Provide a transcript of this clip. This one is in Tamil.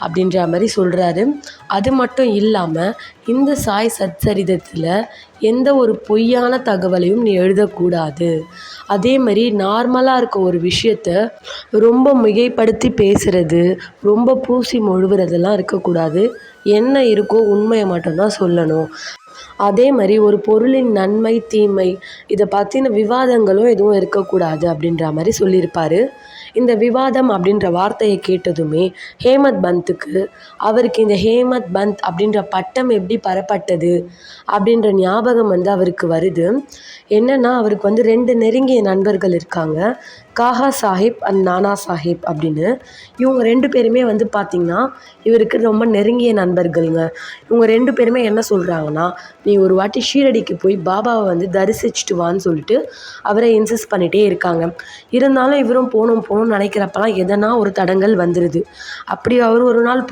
அப்படின்ற மாதிரி சொல்கிறாரு. அது மட்டும் இல்லாமல் இந்த சாய் சச்சரிதத்தில் எந்த ஒரு பொய்யான தகவலையும் நீ எழுதக்கூடாது. அதே மாதிரி நார்மலாக இருக்க ஒரு விஷயத்த ரொம்ப மிகைப்படுத்தி பேசுகிறது, ரொம்ப பூசி மொழுவுறதெல்லாம் இருக்கக்கூடாது. என்ன இருக்கோ உண்மையை மட்டும்தான் சொல்லணும். அதே மாதிரி ஒரு பொருளின் நன்மை தீமை இதை பற்றின விவாதங்களும் எதுவும் இருக்கக்கூடாது அப்படின்ற மாதிரி சொல்லியிருப்பார். இந்த விவாதம் அப்படின்ற வார்த்தையை கேட்டதுமே ஹேமந்த் பந்துக்கு அவருக்கு இந்த ஹேமந்த் பந்த் அப்படின்ற பட்டம் எப்படி பெறப்பட்டது அப்படின்ற ஞாபகம் அவருக்கு வருது. என்னென்னா அவருக்கு 2 நெருங்கிய நண்பர்கள் இருக்காங்க. காகா சாஹிப் அண்ட் நானா சாஹிப் அப்படின்னு. இவங்க 2 பேருமே பார்த்திங்கன்னா இவருக்கு ரொம்ப நெருங்கிய நண்பர்கள்ங்க. இவங்க 2 பேருமே என்ன சொல்கிறாங்கன்னா, நீ ஒரு வாட்டி ஷீரடிக்கு போய் பாபாவை தரிசிச்சுட்டு வான்னு சொல்லிட்டு அவரை இன்சிஸ்ட் பண்ணிகிட்டே இருக்காங்க. இருந்தாலும் இவரும் போகணும்னு நினைக்கிறப்பெல்லாம் எதனா ஒரு தடங்கல் வந்துடுது. அப்படி அவர் ஒரு நாள்